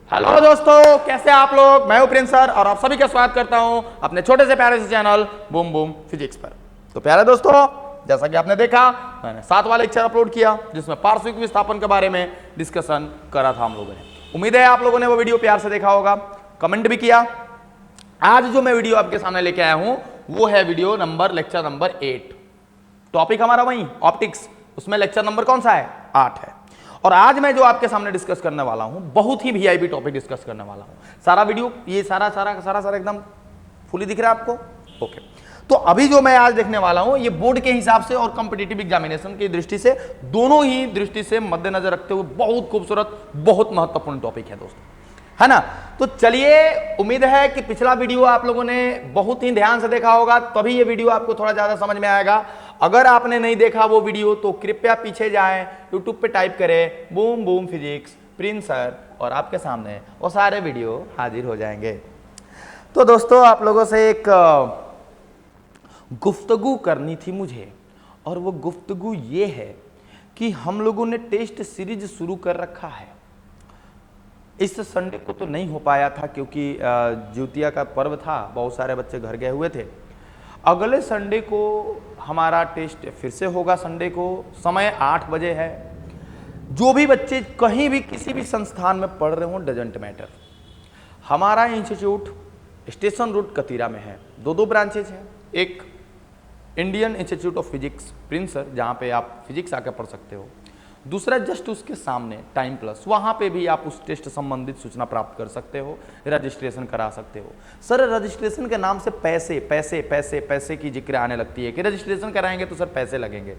Hello दोस्तों, कैसे आप लोग। मैं हूं प्रिंस सर और आप सभी का स्वागत करता हूं अपने छोटे से प्यारे से चैनल बूम बूम फिजिक्स पर। तो प्यारे दोस्तों, जैसा कि आपने देखा, मैंने 7 वाला लेक्चर अपलोड किया जिसमें पार्श्विक विस्थापन के बारे में डिस्कशन करा था हम लोगों ने। उम्मीद है आप लोगों ने वो वीडियो प्यार से देखा होगा, कमेंट भी किया। आज जो मैं वीडियो आपके सामने लेके आया हूं वो है video number lecture number 8। Topic हमारा वही ऑप्टिक्स, उसमें लेक्चर नंबर कौन सा है? 8 है। और आज मैं जो आपके सामने डिस्कस करने वाला हूं बहुत ही वीआईपी टॉपिक डिस्कस करने वाला हूं। सारा वीडियो ये सारा एकदम फुली दिख रहा है आपको? ओके। तो अभी जो मैं आज देखने वाला हूं ये बोर्ड के हिसाब से और कॉम्पिटिटिव एग्जामिनेशन की दृष्टि से, दोनों ही दृष्टि से मद्देनजर रखते हुए बहुत खूबसूरत, बहुत महत्वपूर्ण टॉपिक है दोस्तों, है ना। तो चलिए, उम्मीद है कि पिछला वीडियो आप लोगों ने बहुत ही ध्यान से देखा होगा, तभी ये वीडियो आपको थोड़ा ज्यादा समझ में आएगा। अगर आपने नहीं देखा वो वीडियो तो कृपया पीछे जाएं, यूट्यूब पे टाइप करें boom boom physics Prince sir और आपके सामने वो सारे वीडियो हाजिर हो जाएंगे। तो दोस्तों, आप लोगों से एक गुफ्तगू करनी थी मुझे, और वो गुफ्तगू ये है कि हम लोगों ने टेस्ट सीरीज शुरू कर रखा है। इस संडे को तो नहीं हो पाया था क्योंकि ज्योतिया का पर्व था, बहुत सारे बच्चे घर गए हुए थे। अगले संडे को हमारा टेस्ट फिर से होगा। संडे को समय 8 बजे है। जो भी बच्चे कहीं भी किसी भी संस्थान में पढ़ रहे हो, डजेंट मैटर। हमारा इंस्टीट्यूट स्टेशन रोड कतीरा में है। दो ब्रांचेज हैं, एक Indian institute of physics Prince sir जहाँ पे आप फिजिक्स आकर पढ़ सकते हो, दूसरा जस्ट उसके सामने टाइम प्लस, वहाँ पे भी आप उस टेस्ट संबंधित सूचना प्राप्त कर सकते हो, रजिस्ट्रेशन करा सकते हो। सर रजिस्ट्रेशन के नाम से पैसे पैसे पैसे पैसे की जिक्र आने लगती है कि रजिस्ट्रेशन कराएंगे तो सर पैसे लगेंगे।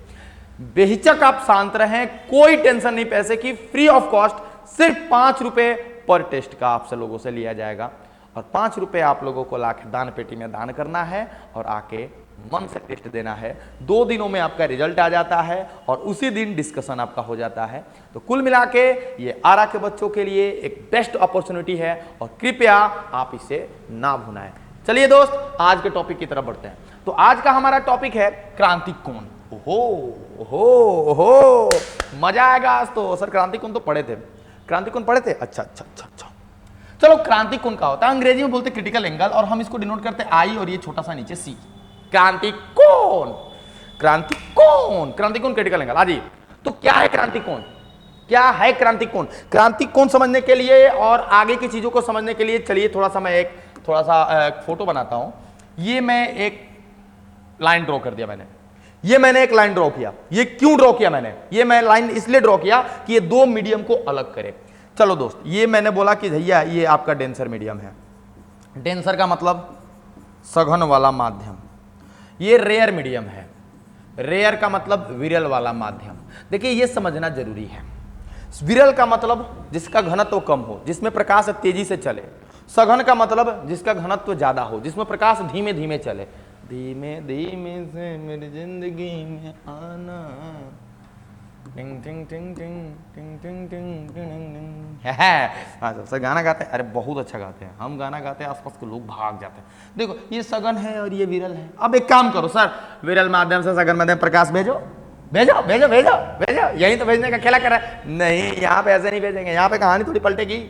बेहिचक आप शांत रहें, कोई टेंशन नहीं पैसे की, फ्री ऑफ कॉस्ट सिर्फ 5 रुपये पर टेस्ट का आपसे लोगों से लिया जाएगा, और 5 रुपये आप लोगों को लाके दान पेटी में दान करना है और आके मन से टेस्ट देना है। 2 दिनों में आपका रिजल्ट आ जाता है और उसी दिन डिस्कशन आपका हो जाता है। तो कुल मिला के ये आरा के बच्चों के लिए एक बेस्ट अपॉर्चुनिटी है और कृपया आप इसे ना भुलाएं। चलिए दोस्त, आज के टॉपिक की तरफ बढ़ते हैं। तो आज का हमारा टॉपिक है क्रांति कोण। ओहो, मजा आएगा आज तो। सर क्रांति कोण तो पढ़े थे, क्रांति कोण पढ़े थे? अच्छा। चलो, क्रांति कोण का होता है, अंग्रेजी में बोलते क्रिटिकल एंगल, और हम इसको डिनोट करते हैं आई और ये छोटा सा नीचे सी। क्रांति कोण, क्रांति कोण, क्रांति कोण क्रिटिकल एंगल। आजी, तो क्या है क्रांति कोण? क्या है क्रांति कोण? क्रांति कोण समझने के लिए और आगे की चीजों को समझने के लिए चलिए थोड़ा सा मैं एक फोटो बनाता हूं। ये मैं एक लाइन ड्रॉ कर दिया मैंने एक लाइन ड्रॉ किया। ये क्यों ड्रॉ किया मैंने? ये मैं लाइन इसलिए ड्रॉ किया कि ये 2 मीडियम को अलग करे। चलो दोस्त, ये मैंने बोला कि भैया ये आपका डेंसर मीडियम है। डेंसर का मतलब सघन वाला माध्यम। ये रेयर मीडियम है, रेयर का मतलब विरल वाला माध्यम। देखिए ये समझना जरूरी है। विरल का मतलब जिसका घनत्व कम हो, जिसमें प्रकाश तेजी से चले। सघन का मतलब जिसका घनत्व ज्यादा हो, जिसमें प्रकाश धीमे धीमे चले। धीमे धीमे से मेरी जिंदगी में आना, टिंग टिंग टिंग टिंग टिंग टिंग टिंग टिंग। हाँ सर गाना गाते हैं, अरे बहुत अच्छा गाते हैं। हम गाना गाते हैं, आसपास के लोग भाग जाते हैं। देखो ये सघन है और ये विरल है। अब एक काम करो सर, विरल माध्यम से सघन माध्यम प्रकाश भेजो भेजो भेजो भेजो भेजो। यही तो भेजने का खेला कर रहा है। नहीं, यहाँ पे ऐसे नहीं भेजेंगे, यहाँ पे कहानी थोड़ी पलटेगी।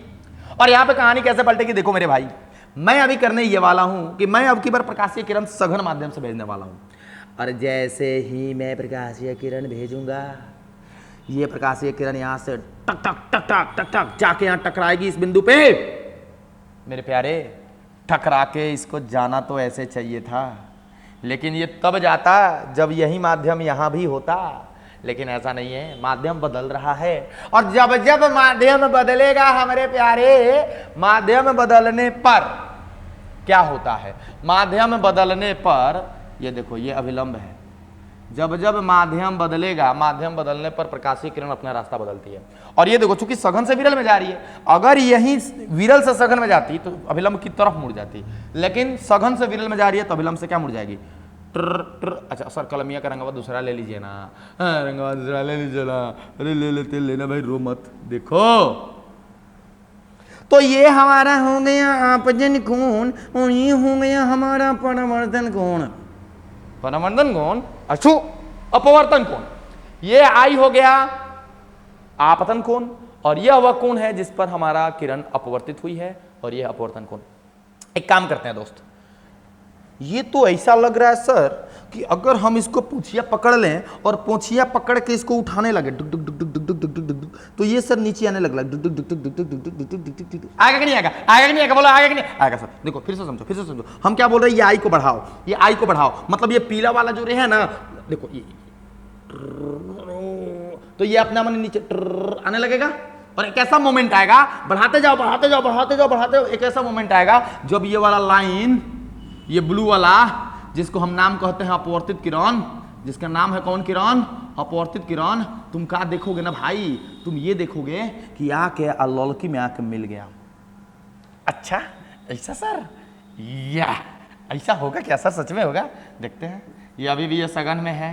और यहाँ पे कहानी कैसे पलटेगी? देखो मेरे भाई, मैं अभी करने ये वाला हूँ कि मैं अब की बार प्रकाशीय किरण सघन माध्यम से भेजने वाला हूँ। और जैसे ही मैं प्रकाशीय किरण भेजूंगा, ये प्रकाशीय किरण यहां से टक टक टक टक टक टक जाके यहां टकराएगी इस बिंदु पे। मेरे प्यारे, टकरा के इसको जाना तो ऐसे चाहिए था, लेकिन ये तब जाता जब यही माध्यम यहां भी होता। लेकिन ऐसा नहीं है, माध्यम बदल रहा है। और जब जब माध्यम बदलेगा हमारे प्यारे, माध्यम बदलने पर क्या होता है? माध्यम बदलने पर ये देखो, ये अभिलंब है। जब जब माध्यम बदलेगा, माध्यम बदलने पर प्रकाशीय किरण अपना रास्ता बदलती है। और ये देखो, चूंकि सघन से विरल में जा रही है, अगर यही विरल से सघन में जाती तो अभिलंब की तरफ मुड़ जाती, लेकिन सघन से विरल में जा रही है तो अभिलंब से क्या मुड़ जाएगी? अच्छा सर, कलमिया का रंगवा दूसरा ले लीजिए ना। रंगवा दूसरा ले लीजिए ना। अरे ले लेते, लेना भाई, रो मत। देखो तो ये हमारा हो गया आपजन कोण और ये हो गया हमारा परावर्तन कोण। परावर्तन कोण, अपवर्तन कोण। ये आई हो गया आपतन कोण और यह वह कोण है जिस पर हमारा किरण अपवर्तित हुई है, और यह अपवर्तन कोण। एक काम करते हैं दोस्त, ये तो ऐसा लग रहा है सर कि अगर हम इसको पूंछिया पकड़ लें और पूंछिया पकड़ के इसको उठाने लगे डुक डुक डुक डुक डुक डुक डुक डुक डुक, तो ये सर नीचे आने लगा डुक डुक डुक डुक डुक डुक डुक डुक डुक डुक डुक। आएगा कि नहीं आएगा, आएगा कि नहीं आएगा, बोलो आएगा कि नहीं आएगा सर। देखो फिर से समझो, फिर से समझो, हम क्या बोल रहे हैं, ये आई को बढ़ाओ, ये आई को बढ़ाओ, मतलब ये पीला वाला जो है ना, देखो ये तो ये अपना मन नीचे आने लगेगा, और एक ऐसा मोमेंट आएगा, बढ़ाते जाओ बढ़ाते जाओ बढ़ाते जाओ बढ़ाते जाओ, एक ऐसा मोमेंट आएगा जब ये वाला लाइन, ये ब्लू वाला जिसको हम नाम कहते हैं अपवर्तित किरण, जिसका नाम है कौन किरण, अपवर्तित किरण, तुम क्या देखोगे ना भाई, तुम ये देखोगे कि आके लौलकी में आके मिल गया। अच्छा ऐसा सर, या ऐसा होगा क्या सर, सच में होगा, देखते हैं। ये अभी भी ये सघन में है,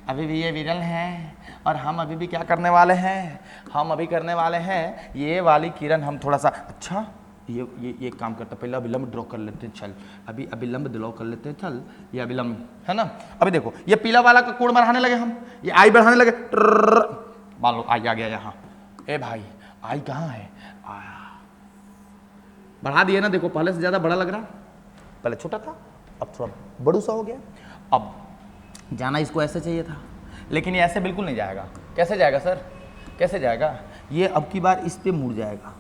अभी भी ये विरल है, और हम अभी भी क्या करने वाले हैं, हम अभी करने वाले हैं ये वाली किरण हम थोड़ा सा, अच्छा ये काम करता, पहले अभिलंब ड्रॉ कर लेते हैं, चल अभी अभिलंब ड्रॉ कर लेते हैं, चल ये अभिलंब है ना। अभी देखो ये पीला वाला का कोण बढ़ाने लगे हम, ये आई बढ़ाने लगे, मान लो आई आ गया यहाँ, ए भाई आई कहाँ है, आया बढ़ा दिए ना, देखो पहले से ज्यादा बड़ा लग रहा, पहले छोटा था अब थोड़ा बड़ू सा हो गया। अब जाना इसको ऐसे चाहिए था, लेकिन ये ऐसे बिल्कुल नहीं जाएगा। कैसे जाएगा सर, कैसे जाएगा, ये अब की बार इस पे मुड़ जाएगा,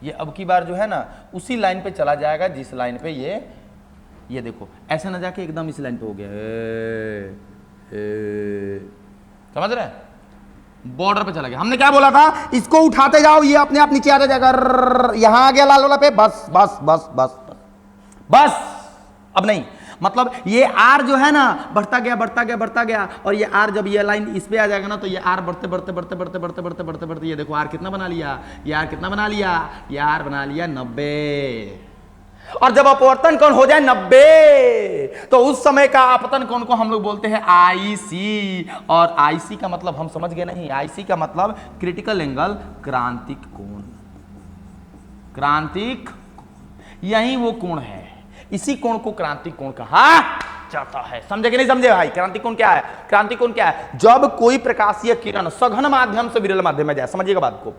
ये अब की बार जो है ना उसी लाइन पे चला जाएगा जिस लाइन पे ये देखो ऐसे ना जाके एकदम इस लाइन पे हो गया, समझ रहे हैं, बॉर्डर पे चला गया। हमने क्या बोला था, इसको उठाते जाओ, ये अपने आप नीचे आता जाएगा, यहां आ गया लाल वाला पे, बस बस बस बस बस, अब नहीं, मतलब ये आर जो है ना बढ़ता गया बढ़ता गया बढ़ता गया, और ये आर जब ये लाइन इस पे आ जाएगा ना, तो ये आर बढ़ते बढ़ते बढ़ते बढ़ते बढ़ते बढ़ते बढ़ते बढ़ते, ये देखो आर कितना बना लिया, ये आर कितना बना लिया, ये आर बना लिया 90। और जब अपवर्तन कोण हो जाए 90, तो उस समय का आपतन कोण को हम लोग बोलते हैं आईसी, और आईसी का मतलब हम समझ गए नहीं, आईसी का मतलब क्रिटिकल एंगल, क्रांतिक कोण, क्रांतिक, यही वो कोण है, इसी कोण को क्रांतिक कोण कहा जाता है। समझे कि नहीं समझे भाई, क्रांतिक कोण क्या है, क्रांतिक कोण क्या है, जब कोई प्रकाशीय किरण सघन माध्यम से विरल माध्यम में जाए, समझिएगा बात को,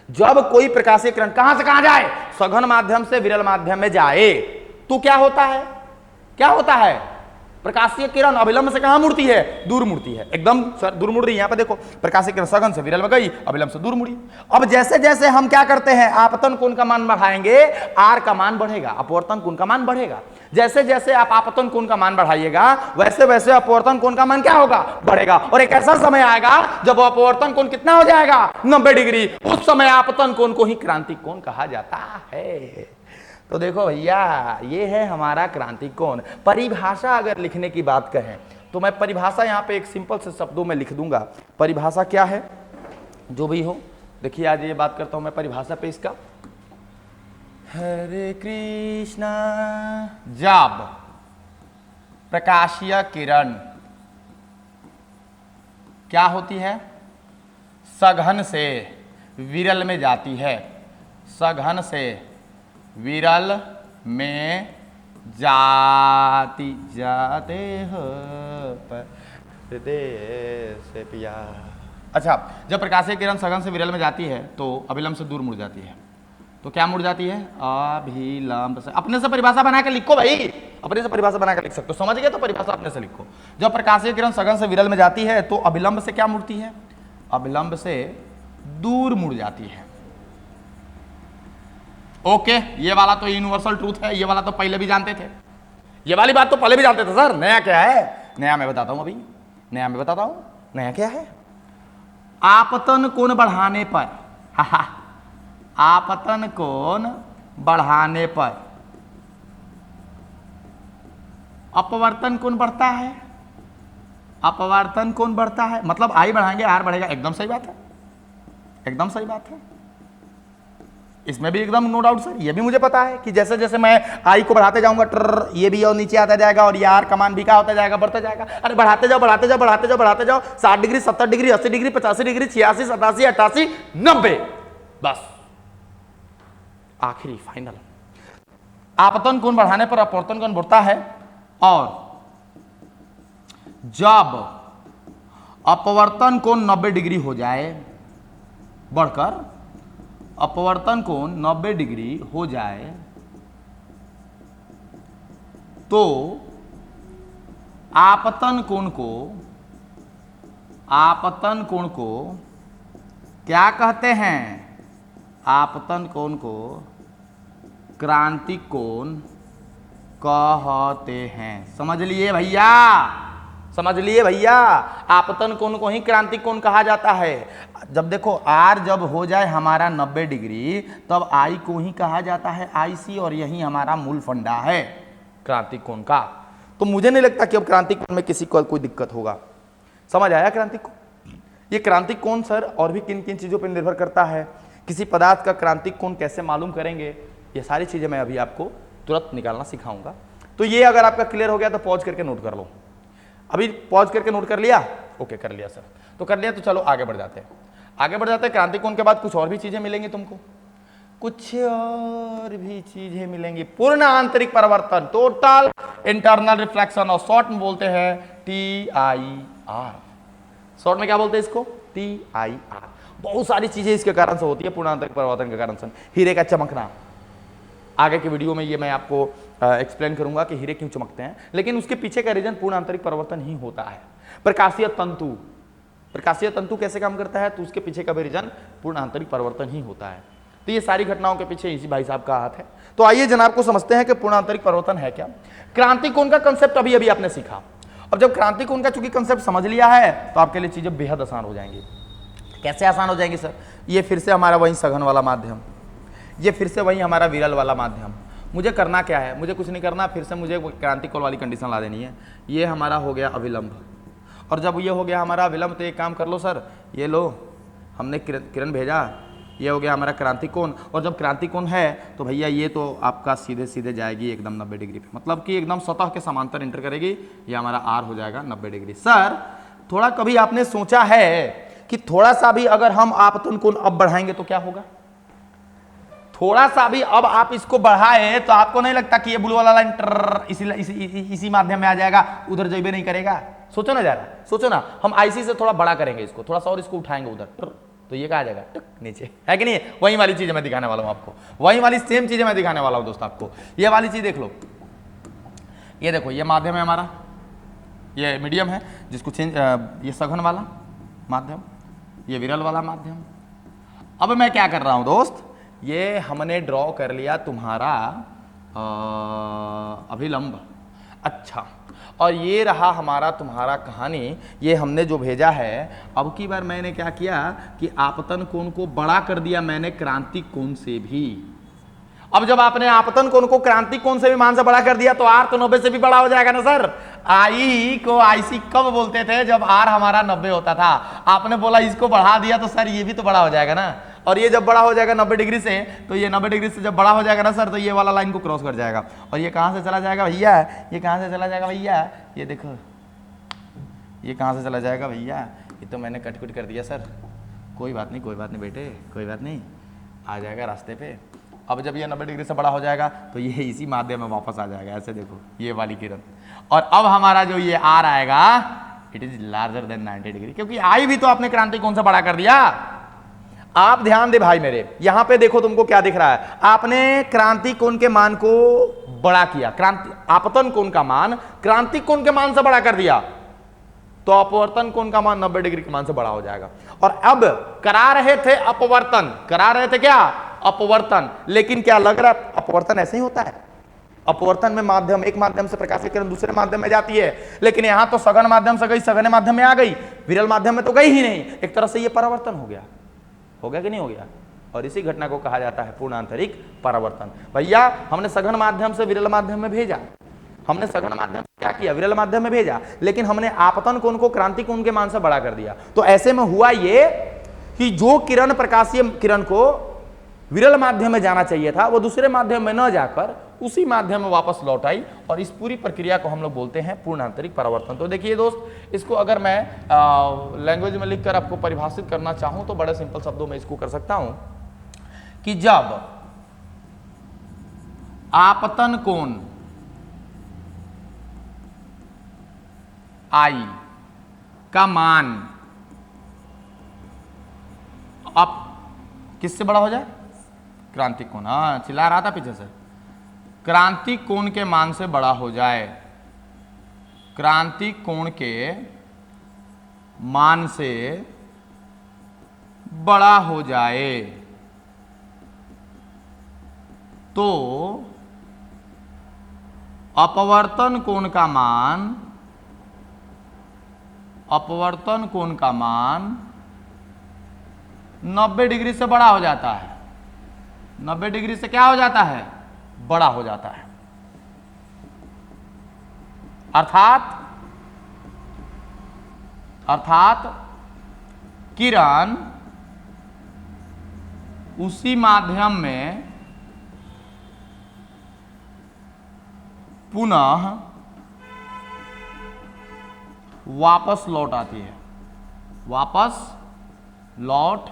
जब कोई प्रकाशीय किरण कहां से कहां जाए, सघन माध्यम से विरल माध्यम में जाए, तो क्या होता है, क्या होता है, प्रकाशीय किरण अभिलंब से कहां मुड़ती है, दूर मुड़ती है, एकदम दूर मुड़ रही है। यहां पे देखो प्रकाशीय किरण सघन से विरल में गई, अभिलंब से दूर मुड़ी। अब जैसे जैसे हम क्या करते हैं, आपतन कोण का मान बढ़ाएंगे, आर का मान बढ़ेगा, अपवर्तन कोण का मान बढ़ेगा। जैसे जैसे आप आपतन कोण का मान बढ़ाइएगा, वैसे वैसे अपवर्तन कोण का मान क्या होगा, बढ़ेगा। और एक ऐसा समय आएगा जब अपवर्तन कोण कितना हो जाएगा, 90 डिग्री, उस समय आपतन कोण को ही क्रांतिक कोण कहा जाता है। तो देखो भैया, ये है हमारा क्रांतिक कोण। परिभाषा अगर लिखने की बात कहें तो मैं परिभाषा यहाँ पे एक सिंपल से शब्दों में लिख दूंगा। परिभाषा क्या है, जो भी हो, देखिए आज ये बात करता हूं मैं परिभाषा पे इसका। हरे कृष्णा, जब प्रकाशीय किरण क्या होती है, सघन से विरल में जाती है, सघन से विरल में जाती, जाते हो परदेस पिया। अच्छा, जब प्रकाशीय किरण सघन से विरल में जाती है तो अभिलंब से दूर मुड़ जाती है, तो क्या मुड़ जाती है, अभिलंब से। अपने से परिभाषा बना के लिखो भाई, अपने से परिभाषा बना के लिख सकते हो, समझ गए तो परिभाषा अपने से लिखो। जब प्रकाशीय किरण सघन से विरल में जाती है तो अभिलंब से क्या मुड़ती है, अभिलंब से दूर मुड़ जाती है। ओके, ये वाला तो यूनिवर्सल ट्रूथ है, ये वाला तो पहले भी जानते थे, ये वाली बात तो पहले भी जानते थे सर। नया क्या है, नया मैं बताता हूं, अभी नया मैं बताता हूं, नया क्या है। आपतन कोण बढ़ाने पर, आपतन कोण बढ़ाने पर अपवर्तन कोण बढ़ता है, अपवर्तन कोण बढ़ता है, मतलब आई बढ़ाएंगे आर बढ़ेगा। एकदम सही बात है, एकदम सही बात है, इसमें भी एकदम नो डाउट सर। ये भी मुझे पता है कि जैसे जैसे मैं आई को बढ़ाते जाऊंगा ट्र, ये भी और नीचे आता जाएगा, और ये आर का मान भी क्या होता जाएगा, बढ़ता जाएगा। अरे बढ़ाते जाओ बढ़ाते जाओ बढ़ाते जाओ बढ़ाते जाओ, 60 डिग्री 70 डिग्री 80 डिग्री 85 डिग्री 86 87 88 90, बस आखिरी फाइनल। आपतन कोण बढ़ाने पर अपवर्तन कोण बढ़ता है, और जब अपवर्तन कोण 90 डिग्री हो जाए बढ़कर, अपवर्तन कोण 90 डिग्री हो जाए तो आपतन कोण को क्या कहते हैं? आपतन कोण को क्रांतिक कोण कहते हैं। समझ लिए भैया, समझ लिए भैया, आपतन कोण को ही क्रांतिक कोण कहा जाता है। जब देखो R जब हो जाए हमारा 90 डिग्री तब I को ही कहा जाता है IC, और यही हमारा मूल फंडा है क्रांतिक कोण का। तो मुझे नहीं लगता कि अब क्रांतिक कोण में किसी को कोई दिक्कत होगा। समझ आया क्रांतिक कोण? ये क्रांतिक कोण सर और भी किन किन चीजों पर निर्भर करता है, किसी पदार्थ का क्रांतिक कोण कैसे मालूम करेंगे, ये सारी चीजें मैं अभी आपको तुरंत निकालना सिखाऊंगा। तो ये अगर आपका क्लियर हो गया तो पॉज करके नोट कर लो। अभी पॉज करके नोट कर लिया? ओके कर लिया सर, तो कर लिया तो चलो आगे बढ़ जाते हैं। आगे बढ़ जाते हैं। क्रांतिक कोण के बाद कुछ और भी चीजें मिलेंगी तुमको, कुछ और भी चीजें मिलेंगी। पूर्ण आंतरिक परिवर्तन, टोटल इंटरनल रिफ्लेक्शन, और शॉर्ट में बोलते हैं TIR। शॉर्ट में क्या बोलते हैं इसको? TIR। बहुत सारी चीजें इसके कारण से होती है पूर्ण आंतरिक परिवर्तन के कारण से। हीरे का चमकना, आगे के वीडियो में ये मैं आपको एक्सप्लेन करूंगा कि हीरे क्यों चमकते हैं, लेकिन उसके पीछे का रीजन पूर्ण आंतरिक परिवर्तन ही होता है। प्रकाशीय तंतु, प्रकाशीय तंतु कैसे काम करता है, तो उसके पीछे का भी रीजन पूर्ण आंतरिक परिवर्तन ही होता है। तो ये सारी घटनाओं के पीछे इसी भाई साहब का हाथ है। तो आइए जनाब को समझते हैं कि पूर्ण आंतरिक परिवर्तन है क्या। क्रांतिक कोण का कंसेप्ट अभी अभी आपने सीखा। अब जब क्रांतिक कोण का चूंकि कंसेप्ट समझ लिया है तो आपके लिए चीजें बेहद आसान हो जाएंगी। कैसे आसान हो जाएंगी सर? ये फिर से हमारा वही सघन वाला माध्यम, ये फिर से वही हमारा विरल वाला माध्यम। मुझे करना क्या है? मुझे कुछ नहीं करना, फिर से मुझे क्रांतिक कोण वाली कंडीशन ला देनी है। ये हमारा हो गया अविलंब, और जब ये हो गया हमारा विलंब तो एक काम कर लो सर, ये लो हमने किरण भेजा, ये हो गया हमारा क्रांतिक कोण। और जब क्रांतिक कोण है तो भैया ये तो आपका सीधे सीधे जाएगी एकदम 90 डिग्री पे, मतलब कि एकदम सतह के समांतर इंटर करेगी। ये हमारा R हो जाएगा 90 डिग्री। सर थोड़ा कभी आपने सोचा है कि थोड़ा सा भी अगर हम आपतन कोण अब बढ़ाएंगे तो क्या होगा? थोड़ा सा भी अब आप इसको बढ़ाए तो आपको नहीं लगता कि ये ब्लू वाला लाइन इसी माध्यम में आ जाएगा, उधर जइबे नहीं करेगा? सोचो ना जरा, सोचो ना, हम IC से थोड़ा बड़ा करेंगे इसको, थोड़ा सा और इसको उठाएंगे उधर, तो ये कहा आ जाएगा नीचे, है कि नहीं? वही वाली चीजें मैं दिखाने वाला हूं आपको, वही वाली सेम चीजें मैं दिखाने वाला हूं दोस्त आपको। ये वाली चीज देख लो, ये देखो, ये माध्यम है हमारा, ये मीडियम है जिसको चेंज, ये सघन वाला माध्यम, ये विरल वाला माध्यम। अब मैं क्या कर रहा हूं दोस्त, ये हमने ड्रॉ कर लिया तुम्हारा अभिलंब। अच्छा, और ये रहा हमारा तुम्हारा कहानी, ये हमने जो भेजा है। अब की बार मैंने क्या किया कि आपतन कोण को बड़ा कर दिया मैंने क्रांतिक कोण से भी। अब जब आपने आपतन कोण को क्रांतिक कोण से भी मान से बड़ा कर दिया तो R तो 90 से भी बड़ा हो जाएगा ना सर। I को IC कब बोलते थे? जब R हमारा 90 होता था। आपने बोला इसको बढ़ा दिया तो सर ये भी तो बड़ा हो जाएगा ना, और ये जब बड़ा हो जाएगा 90 डिग्री से, तो ये 90 डिग्री से जब बड़ा हो जाएगा ना सर, तो ये वाला लाइन को क्रॉस कर जाएगा। और ये कहाँ से चला जाएगा भैया? ये कहाँ से चला जाएगा भैया? ये देखो, ये कहाँ से चला जाएगा भैया? ये तो मैंने कट कुट कर दिया सर। कोई बात नहीं, कोई बात नहीं बेटे, कोई बात नहीं, आ जाएगा रास्ते पे। अब जब ये 90 डिग्री से बड़ा हो जाएगा तो ये इसी माध्यम में वापस आ जाएगा। ऐसे देखो, ये वाली किरण, और अब हमारा जो ये R आएगा, it is larger than 90 degree, क्योंकि I भी तो आपने क्रांतिक कोण से बड़ा कर दिया। आप ध्यान दे भाई मेरे, यहां पे देखो तुमको क्या दिख रहा है, आपने क्रांतिक कोण के मान को बड़ा किया, आपतन कोण का मान क्रांतिक कोण के मान से बड़ा कर दिया, तो अपवर्तन कोण का मान 90 डिग्री के मान से बड़ा हो जाएगा। और अब करा रहे थे अपवर्तन, करा रहे थे क्या? अपवर्तन। लेकिन क्या लग रहा है अपवर्तन ऐसे ही होता है? अपवर्तन में माध्यम, एक माध्यम से प्रकाशित किरण दूसरे माध्यम में जाती है, लेकिन यहां तो सघन माध्यम से गई, सघन माध्यम में आ गई, विरल माध्यम में तो गई ही नहीं। एक तरह से ये परावर्तन हो गया, हो गया कि नहीं हो गया? और इसी घटना को कहा जाता है पूर्ण आंतरिक परावर्तन। भैया हमने सघन माध्यम से विरल माध्यम में भेजा, हमने सघन माध्यम से क्या किया? विरल माध्यम में भेजा, लेकिन हमने आपतन कोण को क्रांतिक कोण के मान से बड़ा कर दिया। तो ऐसे में हुआ ये कि जो किरण, प्रकाशीय किरण को विरल माध्यम में जाना चाहिए था, वो दूसरे माध्यम में न जाकर उसी माध्यम में वापस लौट आई, और इस पूरी प्रक्रिया को हम लोग बोलते हैं पूर्ण आंतरिक परावर्तन। तो देखिए दोस्त, इसको अगर मैं लैंग्वेज में लिखकर आपको परिभाषित करना चाहूं तो बड़े सिंपल शब्दों में इसको कर सकता हूं कि जब आपतन कोण I का मान अब किससे बड़ा हो जाए? क्रांतिक कोण, हाँ चिल्ला रहा था पीछे से, क्रांतिक कोण के मान से बड़ा हो जाए, क्रांतिक कोण के मान से बड़ा हो जाए तो अपवर्तन कोण का मान, अपवर्तन कोण का मान 90 डिग्री से बड़ा हो जाता है, 90 डिग्री से क्या हो जाता है, बड़ा हो जाता है। अर्थात किरण उसी माध्यम में पुनः वापस लौट आती है, वापस लौट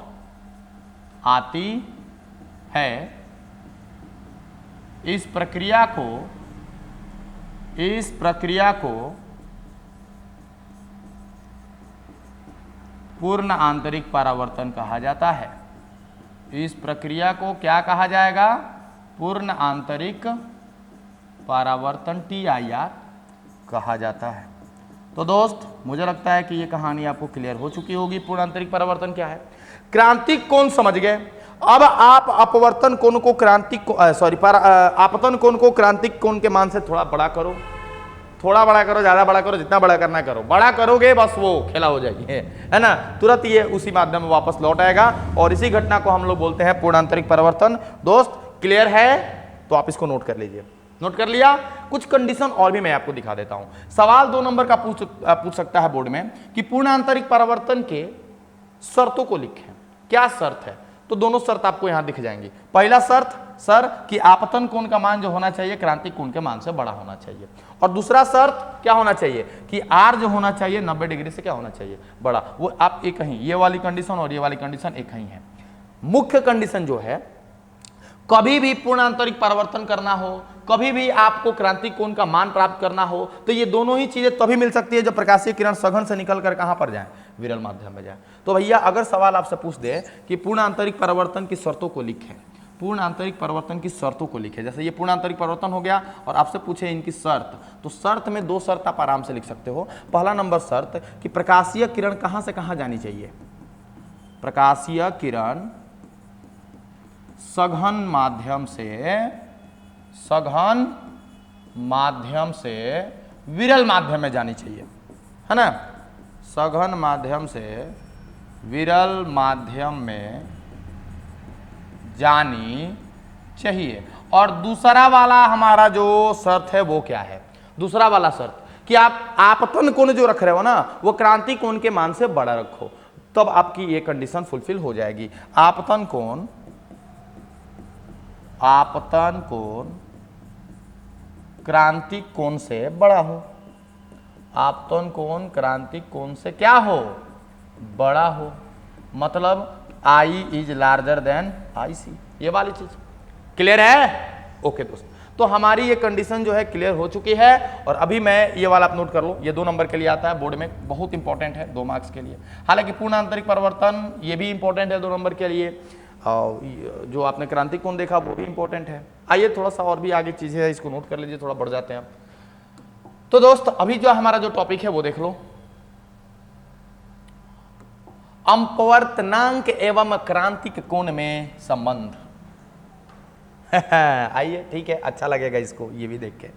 आती है। इस प्रक्रिया को पूर्ण आंतरिक परावर्तन कहा जाता है। इस प्रक्रिया को क्या कहा जाएगा, पूर्ण आंतरिक परावर्तन TIR कहा जाता है। तो दोस्त मुझे लगता है कि ये कहानी आपको क्लियर हो चुकी होगी। पूर्ण आंतरिक परावर्तन क्या है, क्रांतिक कोण समझ गए। अब आप अपवर्तन कोण को क्रांतिक आपतन कोण को क्रांतिक कोण के मान से थोड़ा बड़ा करो, थोड़ा बड़ा करो, ज्यादा बड़ा करो, जितना बड़ा करना करो, बड़ा करोगे बस वो खेला हो जाएगी, है ना, तुरंत ये उसी माध्यम में वापस लौट आएगा और इसी घटना को हम लोग बोलते हैं पूर्ण आंतरिक परावर्तन। दोस्त क्लियर है तो आप इसको नोट कर लीजिए। नोट कर लिया। कुछ कंडीशन और भी मैं आपको दिखा देता हूं। सवाल 2 नंबर का पूछ सकता है बोर्ड में कि पूर्ण आंतरिक परावर्तन के शर्तों को लिखें। क्या शर्त है, तो दोनों शर्त आपको यहां दिख जाएंगी। पहला शर्त सर कि आपतन कोण का मान जो होना चाहिए क्रांतिक कोण के मान से बड़ा होना चाहिए, और दूसरा शर्त क्या होना चाहिए कि आर जो होना चाहिए 90 डिग्री से क्या होना चाहिए, बड़ा। वो आप एक ही, ये वाली कंडीशन और ये वाली कंडीशन एक ही है। मुख्य कंडीशन जो है, कभी भी पूर्ण आंतरिक परावर्तन करना हो, कभी भी आपको क्रांतिक कोण का मान प्राप्त करना हो, तो ये दोनों ही चीजें तभी मिल सकती है जब प्रकाशीय किरण सघन से निकलकर कहां पर जाए, विरल माध्यम में जाए। तो भैया अगर सवाल आपसे पूछ दे कि पूर्ण आंतरिक परावर्तन की शर्तों को लिखें, पूर्ण आंतरिक परावर्तन की शर्तों को लिखें, जैसे ये पूर्ण आंतरिक परावर्तन हो गया और आपसे पूछे इनकी शर्त, तो शर्त में 2 शर्त आप आराम से लिख सकते हो। पहला नंबर शर्त कि प्रकाशीय किरण कहां से कहां जानी चाहिए, प्रकाशीय किरण सघन माध्यम से विरल माध्यम में जानी चाहिए, है ना, सघन माध्यम से विरल माध्यम में जानी चाहिए। और दूसरा वाला हमारा जो शर्त है वो क्या है, दूसरा वाला शर्त कि आप आपतन कोण जो रख रहे हो ना वो क्रांतिक कोण के मान से बड़ा रखो, तब आपकी ये कंडीशन फुलफिल हो जाएगी। आपतन कोण क्रांतिक कोण से बड़ा हो, आपतन कोण क्रांतिक कोण से क्या हो, बड़ा हो, मतलब I is larger than IC, ये वाली चीज क्लियर है। ओके दोस्त, तो हमारी ये कंडीशन जो है क्लियर हो चुकी है। और अभी मैं ये वाला आप नोट कर लो, ये 2 नंबर के लिए आता है बोर्ड में, बहुत इंपॉर्टेंट है 2 मार्क्स के लिए। हालांकि पूर्ण आंतरिक परावर्तन ये भी इंपॉर्टेंट है 2 नंबर के लिए, और जो आपने क्रांतिक कोण देखा वो भी इंपॉर्टेंट है। आइए थोड़ा सा और भी आगे चीजें है, इसको नोट कर लीजिए, थोड़ा बढ़ जाते हैं। तो दोस्त अभी जो हमारा जो टॉपिक है वो देख लो, अपवर्तनांक एवं क्रांतिक कोण में संबंध। आइए ठीक है, अच्छा लगेगा इसको ये भी देख के,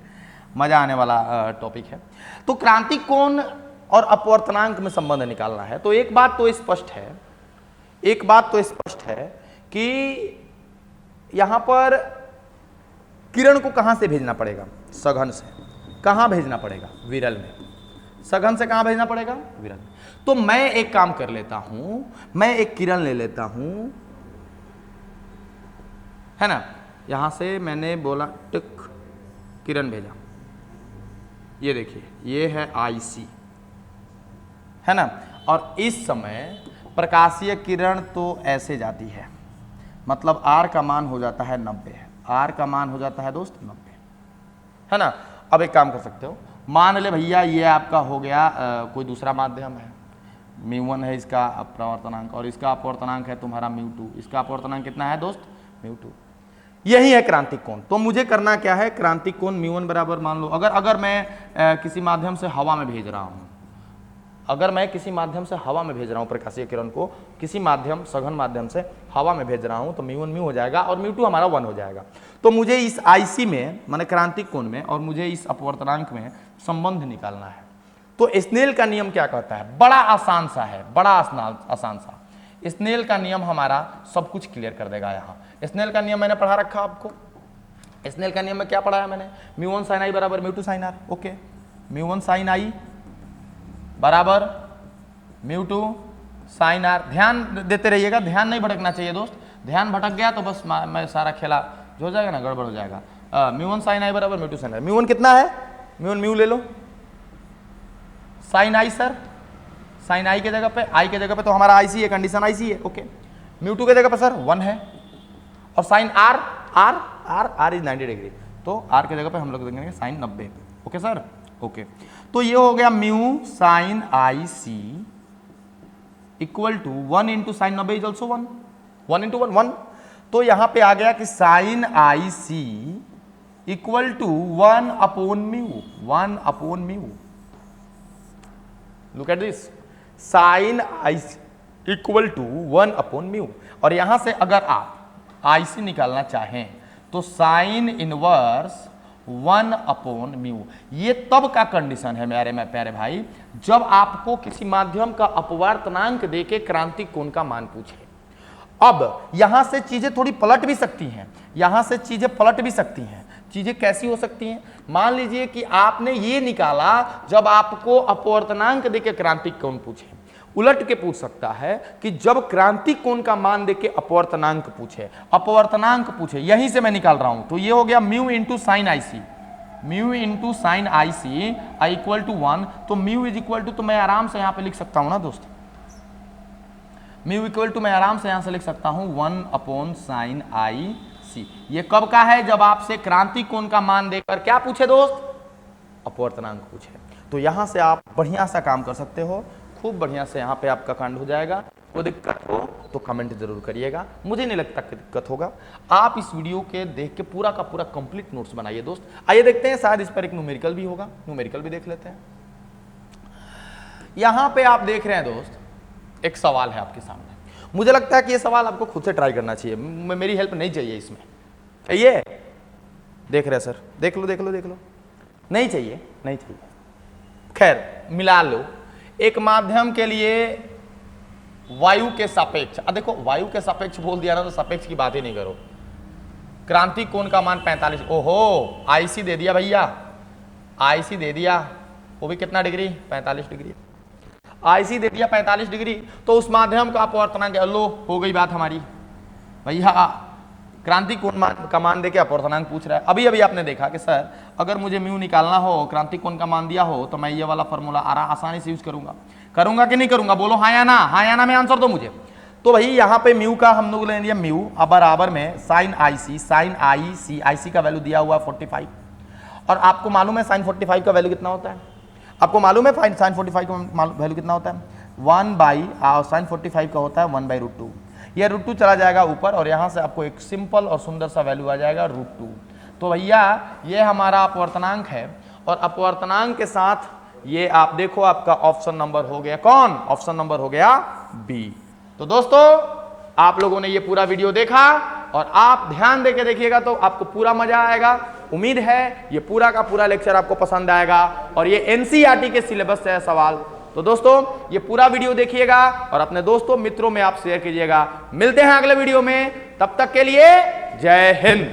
मजा आने वाला टॉपिक है। तो क्रांतिक कोण और अपवर्तनांक में संबंध निकालना है। तो एक बात तो स्पष्ट है, कि यहां पर किरण को कहां से भेजना पड़ेगा, सघन से। कहां भेजना पड़ेगा, विरल में। सघन से कहां भेजना पड़ेगा, विरल में। तो मैं एक काम कर लेता हूं, मैं एक किरण ले लेता हूं, है ना, यहां से मैंने बोला टिक, किरण भेजा, ये देखिए ये है IC, है ना, और इस समय प्रकाशीय किरण तो ऐसे जाती है, मतलब R का मान हो जाता है 90, R का मान हो जाता है दोस्त 90, है ना। अब एक काम कर सकते हो, मान ले भैया ये आपका हो गया कोई दूसरा माध्यम है, μ1 है इसका अपवर्तनांक और इसका अपवर्तनांक है तुम्हारा μ2, इसका अपवर्तनांक कितना है दोस्त, μ2। यही है क्रांतिक कोण। तो मुझे करना क्या है, क्रांतिक कोण μ1 बराबर मान लो, अगर मैं किसी माध्यम से हवा में भेज रहा हूं, अगर मैं किसी माध्यम से हवा में भेज रहा हूं प्रकाशीय किरण को, किसी माध्यम सघन माध्यम से हवा में भेज रहा हूं, तो μ1 म्यू हो जाएगा और μ2 हमारा 1 हो जाएगा। तो मुझे इस IC में माने क्रांतिक कोण में और मुझे इस अपवर्तनांक में संबंध निकालना है। तो स्नेल का नियम क्या कहता है, बड़ा आसान सा है, बड़ा आसान सा। स्नेल का नियम हमारा सब कुछ क्लियर कर देगा। यहाँ स्नेल का नियम मैंने पढ़ा रखा आपको। स्नेल का नियम में क्या पढ़ाया मैंने, μ1 sin i बराबर μ2 sin r। Okay, μ1 sin i बराबर μ2 sin r। ध्यान देते रहिएगा, ध्यान नहीं भटकना चाहिए दोस्त, ध्यान भटक गया तो बस मैं सारा खेला जो हो जाएगा ना, गड़बड़ हो जाएगा। μ1 sin i बराबर μ2 sin r। μ1 कितना है, μ1 म्यू ले लो, sin i sir, sin i के जगह पे, i के जगह पे तो हमारा IC है, कंडीशन IC है। ओके, μ2 के जगह पे सर 1 है, और sin r इज 90 डिग्री, तो r के जगह पे हम लोग देंगे sin 90। Okay sir, okay. तो ये हो गया mu sin IC equal to 1 into sine 90 is also 1, 1 into 1 1। तो यहां पे आ गया कि sin IC equal to 1 upon mu, 1 upon mu. Look at this, sin IC equal to 1 upon mu. और यहां से अगर आप IC निकालना चाहें तो साइन इनवर्स 1 अपॉन म्यू। ये तब का कंडीशन है मेरे प्यारे भाई, जब आपको किसी माध्यम का अपवर्तनांक देके क्रांतिक कोण का मान पूछे। अब यहां से चीजें थोड़ी पलट भी सकती हैं, यहां से चीजें पलट भी सकती हैं। चीजें कैसी हो सकती हैं, मान लीजिए कि आपने ये निकाला जब आपको अपवर्तनांक देके क्रांतिक कोण पूछे। उलट के पूछ सकता है कि जब क्रांतिक कोण का मान देके अपवर्तनांक पूछे, यहीं से मैं निकाल रहा हूं। तो ये हो गया mu into sine IC, mu into sine IC equal to 1। तो म्यू इज इक्वल टू, तो मैं आराम से यहां पे लिख सकता हूं ना दोस्त, म्यू इक्वल टू मैं आराम से यहां से लिख सकता हूं 1 अपॉन साइन IC। ये कब का है, जब आपसे क्रांतिक कोण का मान देकर क्या पूछे दोस्त, अपवर्तनांक पूछे। तो यहां से आप बढ़िया सा काम कर सकते हो, खूब बढ़िया से यहाँ पे आपका कांड हो जाएगा। कोई दिक्कत हो तो कमेंट जरूर करिएगा, मुझे नहीं लगता कि दिक्कत होगा। आप इस वीडियो के देख के पूरा का पूरा कंप्लीट नोट्स बनाइए दोस्त। आइए देखते हैं, शायद इस पर एक न्यूमेरिकल भी होगा, न्यूमेरिकल भी देख लेते हैं। यहाँ पे आप देख रहे हैं दोस्त, एक सवाल है आपके सामने। मुझे लगता है कि ये सवाल आपको खुद से ट्राई करना चाहिए, मेरी हेल्प नहीं चाहिए इसमें। चाहिए, देख रहे हैं सर, देख लो देख लो देख लो, नहीं चाहिए नहीं चाहिए, खैर मिला लो। एक माध्यम के लिए वायु के सापेक्ष, देखो वायु के सापेक्ष बोल दिया ना तो सापेक्ष की बात ही नहीं करो। क्रांतिक कोण का मान 45, ओहो IC दे दिया भैया, IC दे दिया, वो भी कितना डिग्री, 45 डिग्री। IC दे दिया 45 डिग्री, तो उस माध्यम का अपवर्तनांक, लो हो गई बात हमारी भैया। क्रांतिक कोण का मान देके अपवर्तनांक पूछ रहा है। अभी अभी आपने देखा कि सर अगर मुझे म्यू निकालना हो, क्रांतिक कोण का मान दिया हो, तो मैं ये वाला फॉर्मूला आसानी से यूज करूंगा कि नहीं करूंगा, बोलो हाँ या ना, हाँ या ना में आंसर दो मुझे। तो भाई यहाँ पे म्यू का हम लोग ले लिया म्यू बराबर में साइन IC का वैल्यू दिया हुआ 45। और आपको मालूम है साइन 45 का वैल्यू कितना होता है, आपको मालूम है साइन 45 का वैल्यू कितना होता है, 1 बाई साइन 45 का होता है 1/√2। यह √2 चला जाएगा ऊपर और यहां से आपको एक सिंपल और सुंदर सा वैल्यू आ जाएगा √2। तो भैया ये हमारा अपवर्तनांक है, और अपवर्तनांक के साथ ये आप देखो आपका ऑप्शन नंबर हो गया कौन, ऑप्शन नंबर हो गया बी। तो दोस्तों आप लोगों ने ये पूरा वीडियो देखा और आप ध्यान देके देखिएगा तो आपको पूरा मजा आएगा। उम्मीद है ये पूरा का पूरा लेक्चर आपको पसंद आएगा और ये NCERT के सिलेबस से है सवाल। तो दोस्तों ये पूरा वीडियो देखिएगा और अपने दोस्तों मित्रों में आप शेयर कीजिएगा। मिलते हैं अगले वीडियो में, तब तक के लिए जय हिंद।